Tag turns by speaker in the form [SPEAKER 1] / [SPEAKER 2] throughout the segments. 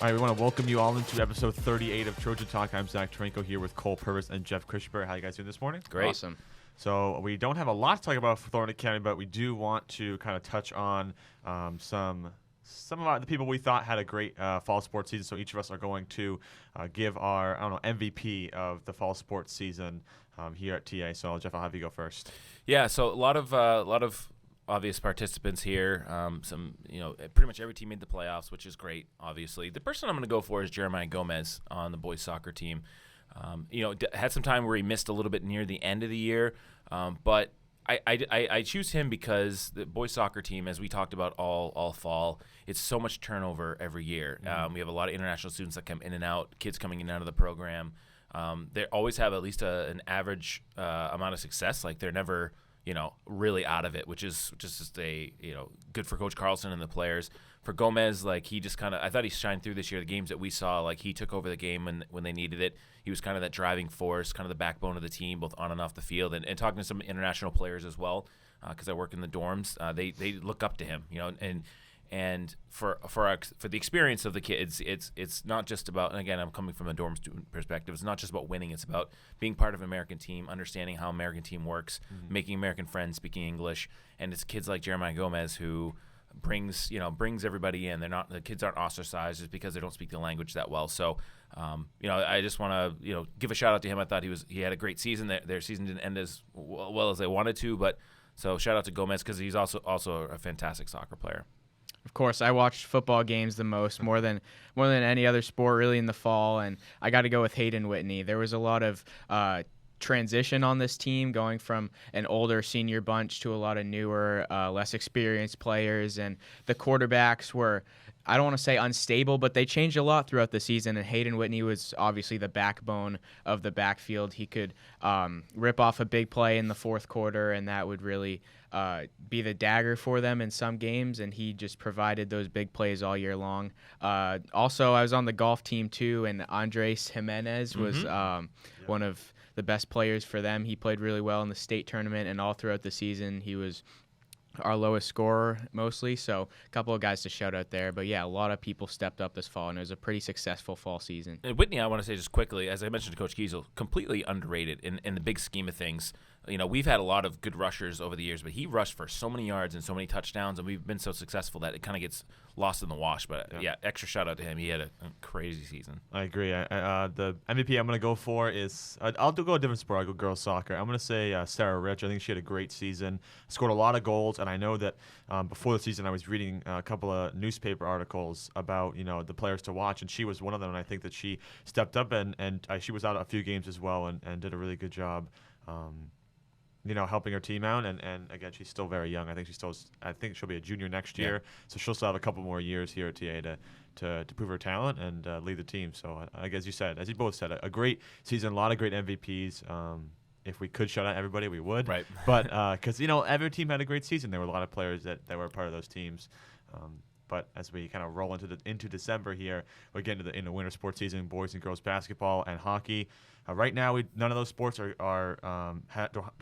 [SPEAKER 1] All right, we want to welcome you all into episode 38 of Trojan Talk. I'm Zach Tarenko here with Cole Purvis and Jeff Christopher. How you guys doing this morning?
[SPEAKER 2] Great.
[SPEAKER 3] Awesome.
[SPEAKER 1] So we don't have a lot to talk about for Thornton County, but we do want to kind of touch on some of the people we thought had a great fall sports season. So each of us are going to give our MVP of the fall sports season here at TA. So Jeff, I'll have you go first.
[SPEAKER 2] Yeah. So a lot of obvious participants here. Pretty much every team made the playoffs, which is great. Obviously, the person I'm going to go for is Jeremiah Gomez on the boys soccer team. Had some time where he missed a little bit near the end of the year, but I choose him because the boys soccer team, as we talked about all fall, it's so much turnover every year.
[SPEAKER 1] Mm-hmm.
[SPEAKER 2] We have a lot of international students that come in and out, kids coming in and out of the program. They always have at least an average amount of success. Like they're never really out of it, which is just good for Coach Carlson and the players. For Gomez, like he just I thought he shined through this year. The games that we saw, like he took over the game when they needed it. He was kind of that driving force, kind of the backbone of the team, both on and off the field. And talking to some international players as well, because I work in the dorms, they look up to him, and for the experience of the kids, it's not just about. And again, I'm coming from a dorm student perspective. It's not just about winning. It's about being part of an American team, understanding how American team works, making American friends, speaking English. And it's kids like Jeremiah Gomez who brings everybody in. The kids aren't ostracized just because they don't speak the language that well. So, I just want to give a shout out to him. I thought he had a great season. Their season didn't end as well as they wanted to, but so shout out to Gomez because he's also a fantastic soccer player.
[SPEAKER 3] Of course, I watched football games the most, more than any other sport really in the fall, and I got to go with Hayden Whitney. There was a lot of transition on this team, going from an older senior bunch to a lot of newer, less experienced players, and the quarterbacks were, I don't want to say unstable, but they changed a lot throughout the season, and Hayden Whitney was obviously the backbone of the backfield. He could rip off a big play in the fourth quarter, and that would really be the dagger for them in some games, and he just provided those big plays all year long. Also, I was on the golf team too, and Andres Jimenez was one of the best players for them. He played really well in the state tournament, and all throughout the season he was our lowest scorer mostly, so a couple of guys to shout out there. But yeah, a lot of people stepped up this fall, and it was a pretty successful fall season.
[SPEAKER 2] And Whitney, I want to say just quickly, as I mentioned to Coach Kiesel, completely underrated in the big scheme of things. We've had a lot of good rushers over the years, but he rushed for so many yards and so many touchdowns, and we've been so successful that it kind of gets lost in the wash. But yeah, extra shout out to him. He had a crazy season.
[SPEAKER 1] I agree. The MVP I'm going to go for is I'll go a different sport. I'll go girls soccer. I'm going to say Sarah Rich. I think she had a great season, scored a lot of goals, and I know that before the season I was reading a couple of newspaper articles about the players to watch, and she was one of them. And I think that she stepped up and she was out a few games as well and did a really good job. Helping her team out, and again, she's still very young. I think she'll be a junior next year, so she'll still have a couple more years here at TA to prove her talent and lead the team. So I guess as you both said, a great season, a lot of great MVPs. If we could shout out everybody, we would. Right. But because every team had a great season, there were a lot of players that were a part of those teams. But as we kind of roll into December here, we're getting in the winter sports season, boys and girls basketball and hockey. Right now, none of those sports don't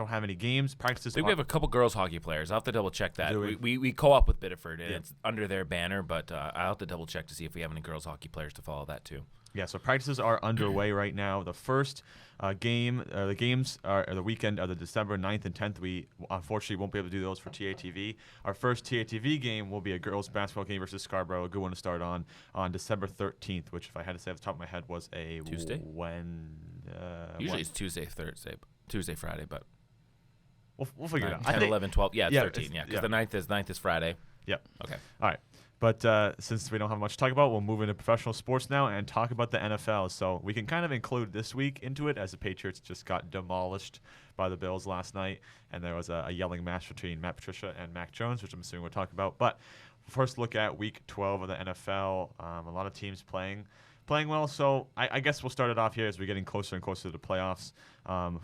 [SPEAKER 1] have any games. Practices.
[SPEAKER 2] I think we have a couple girls hockey players. I'll have to double check that. We co-op with Biddeford, and it's under their banner, but I'll have to double check to see if we have any girls hockey players to follow that too.
[SPEAKER 1] Yeah, so practices are underway right now. The first the games are the weekend of the December 9th and 10th. We unfortunately won't be able to do those for TATV. Our first TATV game will be a girls basketball game versus Scarborough, a good one to start on December 13th, which, if I had to say off the top of my head, was a
[SPEAKER 2] Tuesday? Usually it's Tuesday, Friday, but
[SPEAKER 1] we'll figure it out.
[SPEAKER 2] 10, 11, 12. Yeah, it's 13, because the 9th is Friday.
[SPEAKER 1] Yep.
[SPEAKER 2] Okay.
[SPEAKER 1] All right. But since we don't have much to talk about, we'll move into professional sports now and talk about the NFL. So we can kind of include this week into it, as the Patriots just got demolished by the Bills last night, and there was a yelling match between Matt Patricia and Mac Jones, which I'm assuming we'll talk about. But first, look at Week 12 of the NFL. A lot of teams playing well. So I guess we'll start it off here as we're getting closer and closer to the playoffs.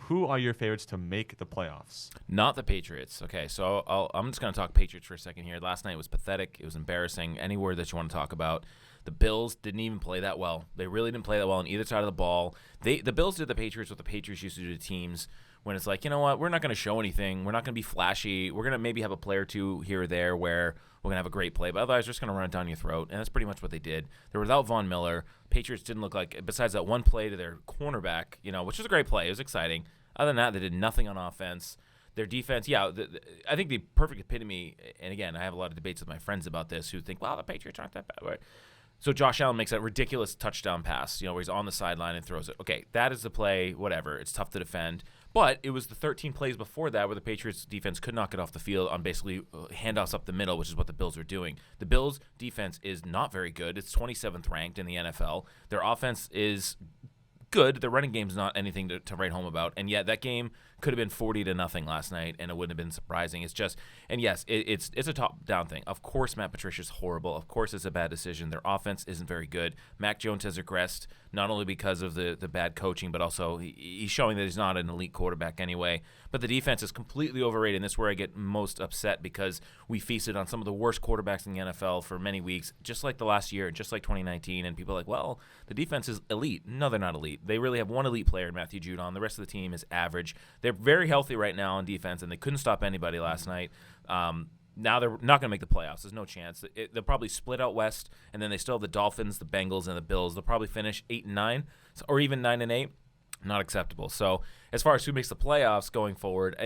[SPEAKER 1] Who are your favorites to make the playoffs?
[SPEAKER 2] Not the Patriots. Okay, so I'm just going to talk Patriots for a second here. Last night was pathetic. It was embarrassing. Any word that you want to talk about. The Bills didn't even play that well. They really didn't play that well on either side of the ball. The Bills did the Patriots what the Patriots used to do to teams when it's like, you know what, we're not going to show anything. We're not going to be flashy. We're going to maybe have a play or two here or there where we're going to have a great play, but otherwise we're just going to run it down your throat, and that's pretty much what they did. They were without Von Miller. Patriots didn't look like, besides that one play to their cornerback, which was a great play. It was exciting. Other than that, they did nothing on offense. Their defense, I think the perfect epitome, and again, I have a lot of debates with my friends about this who think, well, the Patriots aren't that bad. Right? So Josh Allen makes that ridiculous touchdown pass, where he's on the sideline and throws it. Okay, that is the play, whatever. It's tough to defend. But it was the 13 plays before that where the Patriots defense could not get off the field on basically handoffs up the middle, which is what the Bills were doing. The Bills defense is not very good. It's 27th ranked in the NFL. Their offense is good. The running game's not anything to write home about, and yet that game could have been 40-0 last night, and it wouldn't have been surprising. It's just, and yes, it's a top-down thing. Of course, Matt Patricia's horrible. Of course, it's a bad decision. Their offense isn't very good. Mac Jones has regressed, not only because of the bad coaching, but also he's showing that he's not an elite quarterback anyway. But the defense is completely overrated, and this is where I get most upset because we feasted on some of the worst quarterbacks in the NFL for many weeks, just like the last year, just like 2019, and people are like, well, the defense is elite. No, they're not elite. They really have one elite player in Matthew Judon. The rest of the team is average. They're very healthy right now on defense, and they couldn't stop anybody last night. Now they're not going to make the playoffs. There's no chance. They'll probably split out west, and then they still have the Dolphins, the Bengals, and the Bills. They'll probably finish 8-9, or even 9-8. Not acceptable. So as far as who makes the playoffs going forward,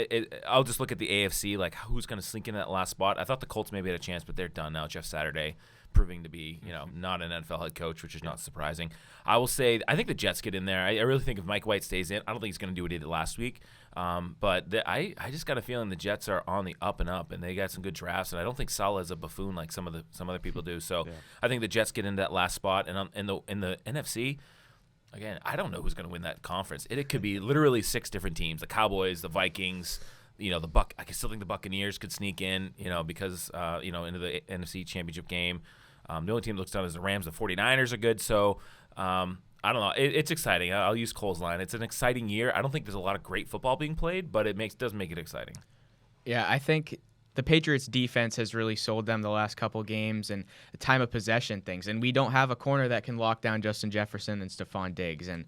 [SPEAKER 2] I'll just look at the AFC, like who's going to slink in that last spot. I thought the Colts maybe had a chance, but they're done now. Jeff Saturday proving to be, not an NFL head coach, which is not surprising. I will say, I think the Jets get in there. I really think if Mike White stays in, I don't think he's going to do what he did last week. But I just got a feeling the Jets are on the up and up, and they got some good drafts. And I don't think Saleh is a buffoon like some other people do. So I think the Jets get into that last spot. And in the NFC, again, I don't know who's going to win that conference. It could be literally 6 different teams: the Cowboys, the Vikings. I still think the Buccaneers could sneak in, because into the NFC Championship game. The only team that looks down is the Rams. The 49ers are good. So I don't know. It's exciting. I'll use Cole's line. It's an exciting year. I don't think there's a lot of great football being played, but it does make it exciting.
[SPEAKER 3] Yeah, I think the Patriots defense has really sold them the last couple games and the time of possession things. And we don't have a corner that can lock down Justin Jefferson and Stephon Diggs. And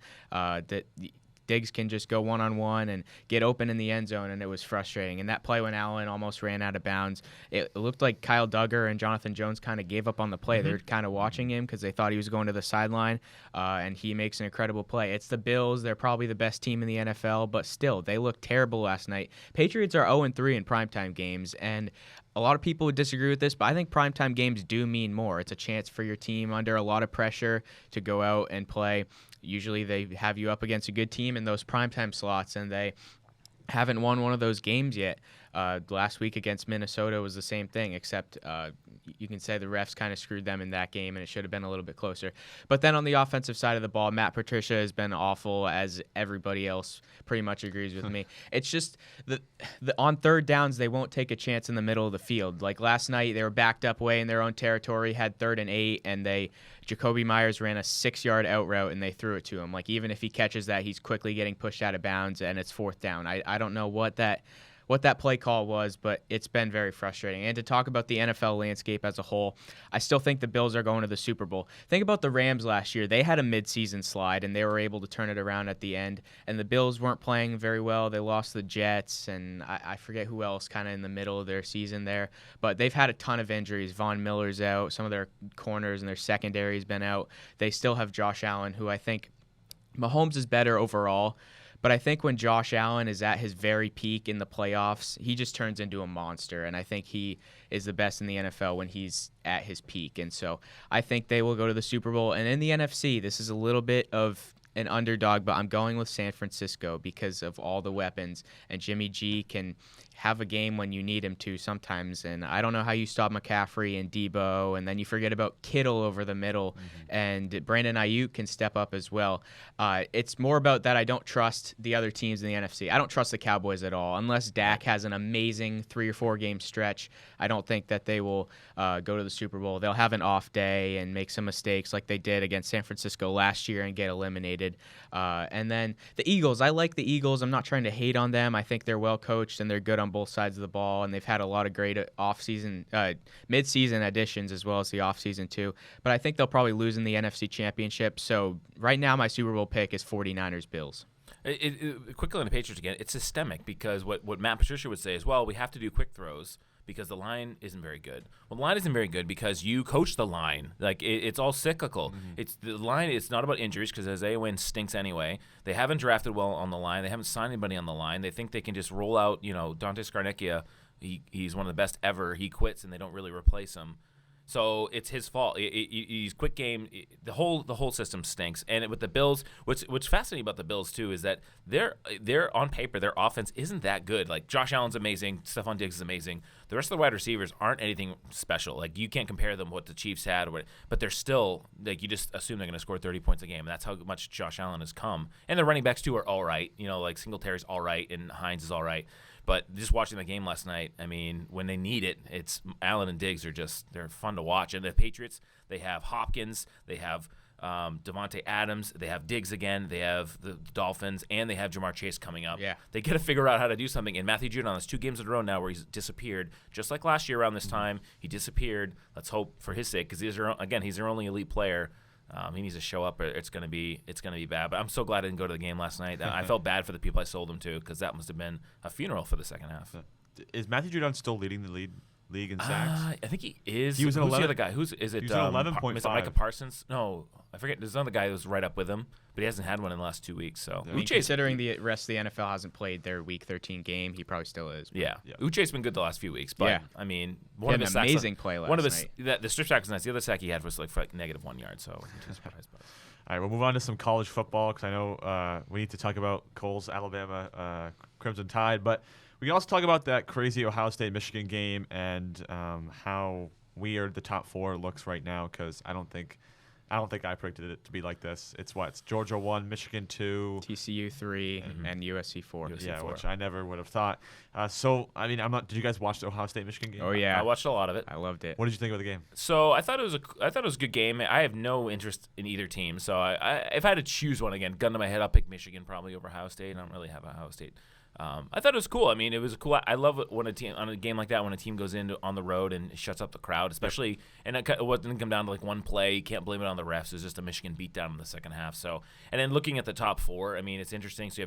[SPEAKER 3] Diggs can just go one-on-one and get open in the end zone, and it was frustrating. And that play when Allen almost ran out of bounds, it looked like Kyle Duggar and Jonathan Jones kind of gave up on the play. They're kind of watching him because they thought he was going to the sideline, and he makes an incredible play. It's the Bills. They're probably the best team in the NFL, but still, they looked terrible last night. Patriots are 0-3 in primetime games, and a lot of people would disagree with this, but I think primetime games do mean more. It's a chance for your team under a lot of pressure to go out and play. Usually they have you up against a good team in those primetime slots, and they haven't won one of those games yet. Last week against Minnesota was the same thing, except you can say the refs kind of screwed them in that game, and it should have been a little bit closer. But then on the offensive side of the ball, Matt Patricia has been awful, as everybody else pretty much agrees with me. It's just on third downs, they won't take a chance in the middle of the field. Like last night, they were backed up way in their own territory, had 3rd and 8, and Jacoby Myers ran a 6-yard out route, and they threw it to him. Like even if he catches that, he's quickly getting pushed out of bounds, and it's 4th down. I don't know what that play call was, but it's been very frustrating. And to talk about the NFL landscape as a whole, I still think the Bills are going to the Super Bowl. Think about the Rams last year. They had a midseason slide, and they were able to turn it around at the end. And the Bills weren't playing very well. They lost the Jets, and I forget who else kind of in the middle of their season there. But they've had a ton of injuries. Von Miller's out. Some of their corners and their secondary's been out. They still have Josh Allen, who I think Mahomes is better overall. But I think when Josh Allen is at his very peak in the playoffs, he just turns into a monster. And I think he is the best in the NFL when he's at his peak. And so I think they will go to the Super Bowl. And in the NFC, this is a little bit of an underdog, but I'm going with San Francisco because of all the weapons. And Jimmy G can have a game when you need him to sometimes. And I don't know how you stop McCaffrey and Debo, and then you forget about Kittle over the middle, and Brandon Ayuk can step up as well. It's more about that I don't trust the other teams in the NFC. I don't trust the Cowboys at all. Unless Dak has an amazing 3 or 4 game stretch, I don't think that they will go to the Super Bowl. They'll have an off day and make some mistakes like they did against San Francisco last year and get eliminated. And then the Eagles, I like the Eagles. I'm not trying to hate on them. I think they're well coached and they're good on both sides of the ball, and they've had a lot of great mid-season additions as well as the offseason too. But I think they'll probably lose in the NFC Championship. So right now my Super Bowl pick is 49ers-Bills.
[SPEAKER 2] Quickly on the Patriots again, it's systemic because what Matt Patricia would say is, well, we have to do quick throws because the line isn't very good. Well, the line isn't very good because you coach the line. Like it's all cyclical. It's the line. It's not about injuries because Isaiah Wynn stinks anyway. They haven't drafted well on the line. They haven't signed anybody on the line. They think they can just roll out. Dante Scarnecchia. He's one of the best ever. He quits and they don't really replace him. So it's his fault. He's quick game. The whole system stinks. And with the Bills, what's fascinating about the Bills too is that they're on paper their offense isn't that good. Like Josh Allen's amazing, Stephon Diggs is amazing. The rest of the wide receivers aren't anything special. Like you can't compare them to what the Chiefs had, but they're still like you just assume they're going to score 30 points a game. And that's how much Josh Allen has come. And the running backs too are all right. Like Singletary's all right and Hines is all right. But just watching the game last night, I mean, when they need it, it's Allen and Diggs they're fun to watch. And the Patriots, they have Hopkins, they have Devontae Adams, they have Diggs again, they have the Dolphins, and they have Jamar Chase coming up.
[SPEAKER 3] Yeah.
[SPEAKER 2] They got to figure out how to do something. And Matthew Judon has 2 games in a row now where he's disappeared. Just like last year around this time, he disappeared. Let's hope for his sake because he's their only elite player. He needs to show up, or it's gonna be bad. But I'm so glad I didn't go to the game last night. I felt bad for the people I sold him to because that must have been a funeral for the second half.
[SPEAKER 1] Is Matthew Judon still leading the league in sacks?
[SPEAKER 2] I think he is.
[SPEAKER 1] He was an
[SPEAKER 2] Who's
[SPEAKER 1] 11
[SPEAKER 2] the other guy? Is it?
[SPEAKER 1] He was an 11.5.
[SPEAKER 2] Is it Micah Parsons? No, I forget. There's another guy who was right up with him, but he hasn't had one in the last 2 weeks. So
[SPEAKER 3] I mean, considering the rest of the NFL hasn't played their Week 13 game, he probably still is.
[SPEAKER 2] Yeah. Uche's been good the last few weeks, but I mean, one of his
[SPEAKER 3] amazing play last night.
[SPEAKER 2] The strip sack was nice. The other sack he had was like for like -1 yard. So I'm surprised.
[SPEAKER 1] All right, we'll move on to some college football because I know we need to talk about Cole's Alabama Crimson Tide, but we can also talk about that crazy Ohio State-Michigan game and how weird the top 4 looks right now because I don't think I predicted it to be like this. It's Georgia 1, Michigan 2,
[SPEAKER 3] TCU 3, and USC 4.
[SPEAKER 1] Yeah, which I never would have thought. So, I mean, did you guys watch the Ohio State-Michigan game?
[SPEAKER 3] Oh yeah,
[SPEAKER 2] I watched a lot of it.
[SPEAKER 3] I loved it.
[SPEAKER 1] What did you think of the game?
[SPEAKER 2] So I thought it was a good game. I have no interest in either team. So if I had to choose one again, gun to my head, I'll pick Michigan probably over Ohio State. I don't really have Ohio State. I thought it was cool. I mean, it was cool. I love it when a team on a game like that when a team goes in on the road and shuts up the crowd, especially. And it didn't come down to like one play. You can't blame it on the refs. It was just a Michigan beatdown in the second half. So, and then looking at the top 4, I mean, it's interesting. So you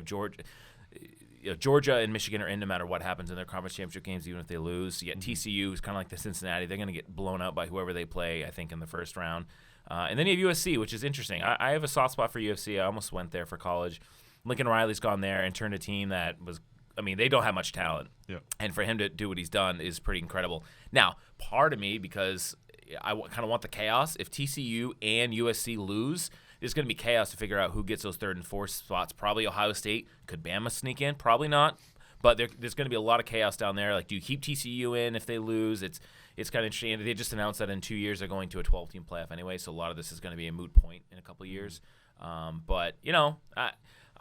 [SPEAKER 2] have Georgia and Michigan are in no matter what happens in their conference championship games, even if they lose. You get TCU is kind of like the Cincinnati. They're going to get blown out by whoever they play, I think, in the first round. And then you have USC, which is interesting. I have a soft spot for USC. I almost went there for college. Lincoln Riley's gone there and turned a team that was, I mean, they don't have much talent.
[SPEAKER 1] Yeah.
[SPEAKER 2] And for him to do what he's done is pretty incredible. Now, part of me, because I kind of want the chaos, if TCU and USC lose, there's going to be chaos to figure out who gets those 3rd and 4th spots. Probably Ohio State. Could Bama sneak in? Probably not. But there's going to be a lot of chaos down there. Like, do you keep TCU in if they lose? It's kind of interesting. They just announced that in 2 years they're going to a 12-team playoff anyway, so a lot of this is going to be a moot point in a couple of years. But,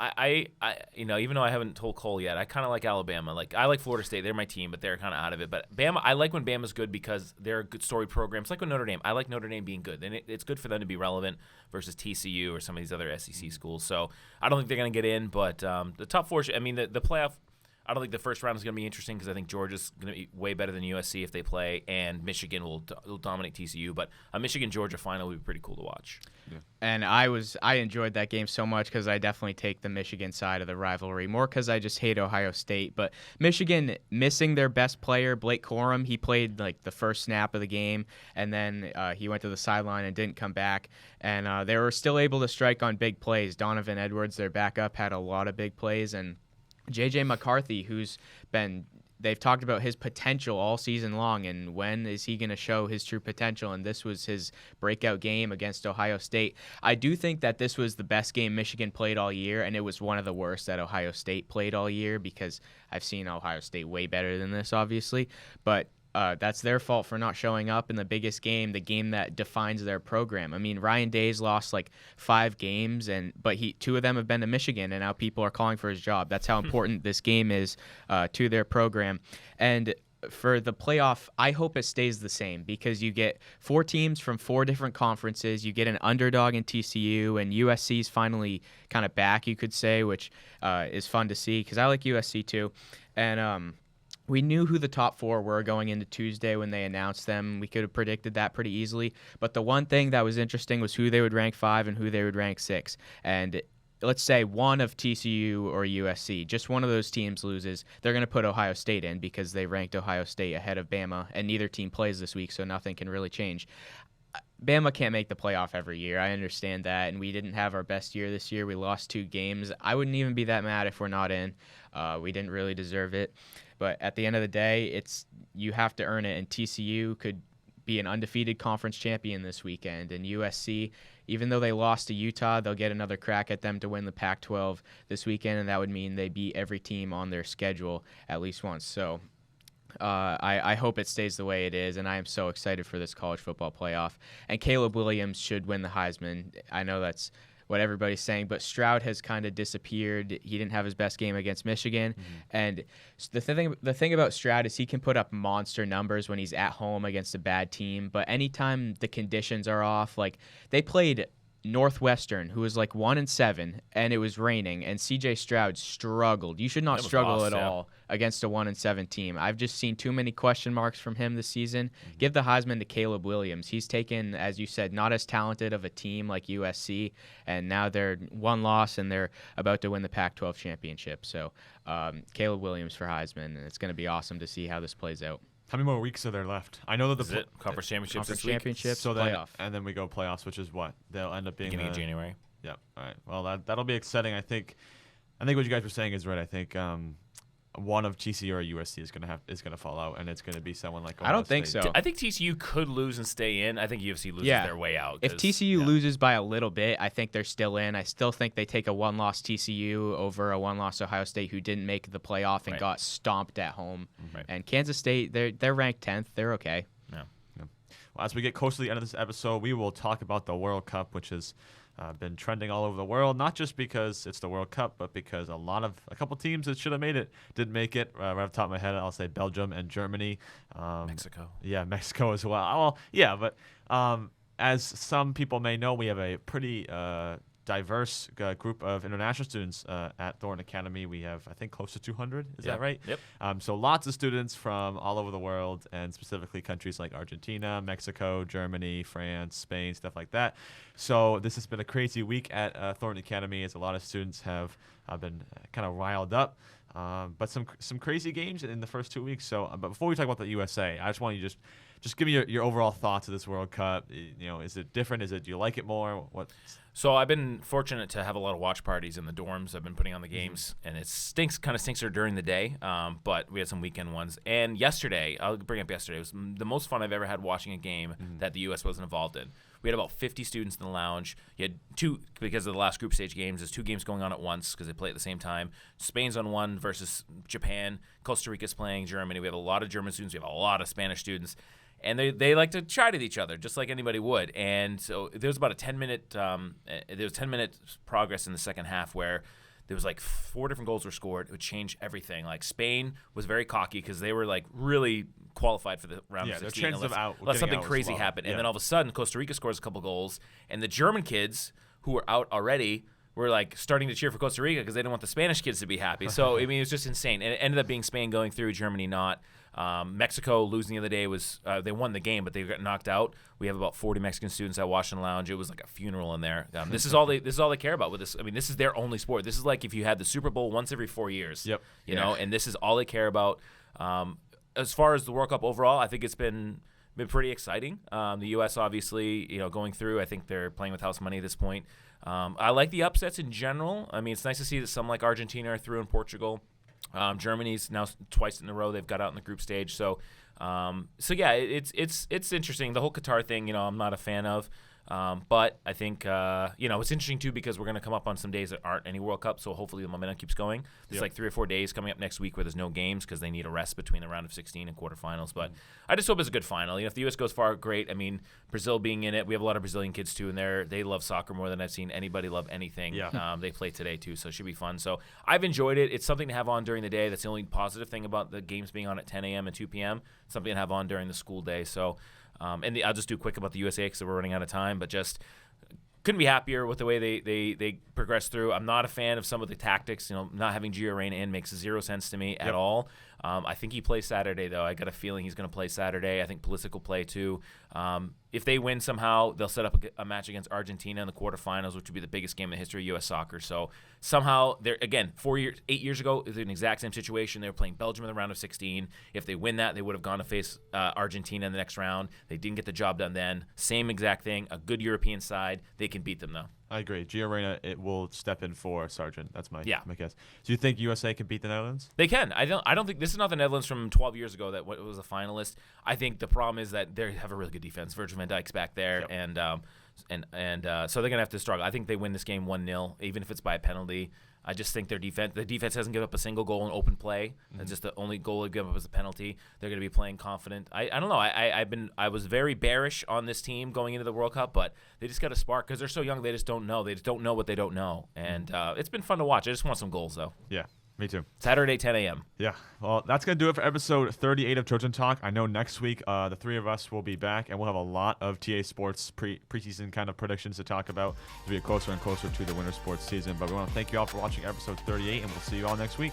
[SPEAKER 2] I even though I haven't told Cole yet, I kind of like Alabama. Like I like Florida State; they're my team, but they're kind of out of it. But Bama, I like when Bama's good because they're a good story program. It's like with Notre Dame. I like Notre Dame being good, and it's good for them to be relevant versus TCU or some of these other SEC schools. So I don't think they're going to get in, but the top 4. I mean, the playoff. I don't think the first round is going to be interesting because I think Georgia's going to be way better than USC if they play, and Michigan will dominate TCU. But a Michigan-Georgia final would be pretty cool to watch.
[SPEAKER 3] Yeah. And I enjoyed that game so much because I definitely take the Michigan side of the rivalry, more because I just hate Ohio State. But Michigan missing their best player, Blake Corum, he played like the first snap of the game, and then he went to the sideline and didn't come back. And they were still able to strike on big plays. Donovan Edwards, their backup, had a lot of big plays, and J.J. McCarthy, they've talked about his potential all season long, and when is he going to show his true potential? And this was his breakout game against Ohio State. I do think that this was the best game Michigan played all year, and it was one of the worst that Ohio State played all year because I've seen Ohio State way better than this, obviously. But that's their fault for not showing up in the biggest game, the game that defines their program. I mean, Ryan Day's lost like 5 games, but 2 of them have been to Michigan, and now people are calling for his job. That's how important this game is to their program. And for the playoff, I hope it stays the same because you get 4 teams from 4 different conferences. You get an underdog in TCU, and USC's finally kind of back, you could say, which is fun to see because I like USC too. And we knew who the top 4 were going into Tuesday when they announced them. We could have predicted that pretty easily. But the one thing that was interesting was who they would rank 5 and who they would rank 6. And let's say one of TCU or USC, just one of those teams loses, they're going to put Ohio State in because they ranked Ohio State ahead of Bama, and neither team plays this week, so nothing can really change. Bama can't make the playoff every year. I understand that, and we didn't have our best year this year. We lost 2 games. I wouldn't even be that mad if we're not in. We didn't really deserve it. But at the end of the day, you have to earn it, and TCU could be an undefeated conference champion this weekend. And USC, even though they lost to Utah, they'll get another crack at them to win the Pac-12 this weekend, and that would mean they beat every team on their schedule at least once. So I hope it stays the way it is, and I am so excited for this college football playoff. And Caleb Williams should win the Heisman. I know that's what everybody's saying, but Stroud has kind of disappeared. He didn't have his best game against Michigan, and the thing about Stroud is he can put up monster numbers when he's at home against a bad team, but anytime the conditions are off, like they played Northwestern, who was like 1-7, and it was raining, and CJ Stroud struggled. You should not struggle at all against a 1-7 team. I've just seen too many question marks from him this season. Give the Heisman to Caleb Williams. He's taken, as you said, not as talented of a team like USC, and now they're 1 loss, and they're about to win the Pac-12 championship. So Caleb Williams for Heisman, and it's going to be awesome to see how this plays out.
[SPEAKER 1] How many more weeks are there left? I know that
[SPEAKER 2] Is it conference championships
[SPEAKER 3] Conference
[SPEAKER 2] this week?
[SPEAKER 3] championships,
[SPEAKER 1] so then,
[SPEAKER 3] playoff.
[SPEAKER 1] and then we go playoffs, which is what they'll end up being
[SPEAKER 2] Beginning of January.
[SPEAKER 1] Yeah. All right. Well, that'll be exciting. I think what you guys were saying is right. I think one of TCU or USC is gonna fall out, and it's gonna be someone like Ohio
[SPEAKER 3] I don't think
[SPEAKER 1] State.
[SPEAKER 3] so.
[SPEAKER 2] I think TCU could lose and stay in. I think UFC loses their way out.
[SPEAKER 3] If TCU loses by a little bit, I think they're still in. I still think they take a 1-loss TCU over a 1-loss Ohio State who didn't make the playoff and got stomped at home.
[SPEAKER 2] Right.
[SPEAKER 3] And Kansas State, they're ranked 10th. They're okay.
[SPEAKER 2] Yeah.
[SPEAKER 1] Well, as we get close to the end of this episode, we will talk about the World Cup, which has been trending all over the world, not just because it's the World Cup, but because a couple teams that should have made it didn't make it. Right off the top of my head, I'll say Belgium and Germany.
[SPEAKER 2] Mexico.
[SPEAKER 1] Yeah, Mexico as well. Well, yeah, but as some people may know, we have a pretty diverse group of international students at Thornton Academy. We have, I think, close to 200. Is that right?
[SPEAKER 2] Yep.
[SPEAKER 1] So lots of students from all over the world, and specifically countries like Argentina, Mexico, Germany, France, Spain, stuff like that. So this has been a crazy week at Thornton Academy, as a lot of students have been kind of riled up. But some crazy games in the first 2 weeks. So, but before we talk about the USA, I just want you to just give me your overall thoughts of this World Cup. Is it different? Do you like it more? What?
[SPEAKER 2] So I've been fortunate to have a lot of watch parties in the dorms. I've been putting on the games, and it kind of stinks during the day, but we had some weekend ones. And yesterday, I'll bring up yesterday, it was the most fun I've ever had watching a game that the U.S. wasn't involved in. We had about 50 students in the lounge. You had 2, because of the last group stage games, there's 2 games going on at once because they play at the same time. Spain's on one versus Japan. Costa Rica's playing Germany. We have a lot of German students. We have a lot of Spanish students. And they like to chide at each other, just like anybody would. And so there was about a 10-minute progress in the second half where there was like 4 different goals were scored. It would change everything. Like Spain was very cocky because they were like really qualified for the round of 16 unless something crazy happened. And then all of a sudden, Costa Rica scores a couple goals, and the German kids who were out already were like starting to cheer for Costa Rica because they didn't want the Spanish kids to be happy. So I mean, it was just insane. And it ended up being Spain going through, Germany not. Mexico losing the other day was they won the game, but they got knocked out. We have about 40 Mexican students I watched in the lounge. It was like a funeral in there. This is all they care about with this. I mean, this is their only sport. This is like if you had the Super Bowl once every 4 years.
[SPEAKER 1] Yep.
[SPEAKER 2] You know, and this is all they care about. As far as the World Cup overall, I think it's been pretty exciting. The U.S. obviously, going through. I think they're playing with house money at this point. I like the upsets in general. I mean, it's nice to see that some like Argentina are through in Portugal. Germany's now twice in a row they've got out in the group stage. So yeah, it's interesting. The whole Qatar thing, I'm not a fan of. But I think, it's interesting, too, because we're going to come up on some days that aren't any World Cup, so hopefully the momentum keeps going. There's like 3 or 4 days coming up next week where there's no games because they need a rest between the round of 16 and quarterfinals. But I just hope it's a good final. If the U.S. goes far, great. I mean, Brazil being in it, we have a lot of Brazilian kids, too, and they love soccer more than I've seen anybody love anything.
[SPEAKER 1] Yeah.
[SPEAKER 2] They play today, too, so it should be fun. So I've enjoyed it. It's something to have on during the day. That's the only positive thing about the games being on at 10 a.m. and 2 p.m., something to have on during the school day. So, I'll just do quick about the USA because we're running out of time, but just couldn't be happier with the way they progressed through. I'm not a fan of some of the tactics. Not having Gio Reyna in makes 0 sense to me at all. I think he plays Saturday, though. I got a feeling he's going to play Saturday. I think Pulisic will play, too. If they win somehow, they'll set up a match against Argentina in the quarterfinals, which would be the biggest game in the history of U.S. soccer. So somehow, they're again, 8 years ago, it was an exact same situation. They were playing Belgium in the round of 16. If they win that, they would have gone to face Argentina in the next round. They didn't get the job done then. Same exact thing. A good European side. They can beat them, though.
[SPEAKER 1] I agree. Gio Reyna, it will step in for Sargent. That's my guess. Do you think USA can beat the Netherlands?
[SPEAKER 2] They can. I don't think this is not the Netherlands from 12 years ago that was a finalist. I think the problem is that they have a really good defense. Virgil van Dijk's back there, and so they're gonna have to struggle. I think they win this game 1-0, even if it's by a penalty. I just think the defense hasn't given up a single goal in open play. That's just the only goal they give up is a penalty. They're going to be playing confident. I don't know. I was very bearish on this team going into the World Cup, but they just got a spark because they're so young. They just don't know. They just don't know what they don't know, and it's been fun to watch. I just want some goals though.
[SPEAKER 1] Yeah. Me too.
[SPEAKER 2] Saturday, 10 a.m.
[SPEAKER 1] Yeah. Well, that's going to do it for episode 38 of Trojan Talk. I know next week the three of us will be back, and we'll have a lot of TA Sports preseason kind of predictions to talk about as we get closer and closer to the winter sports season. But we want to thank you all for watching episode 38, and we'll see you all next week.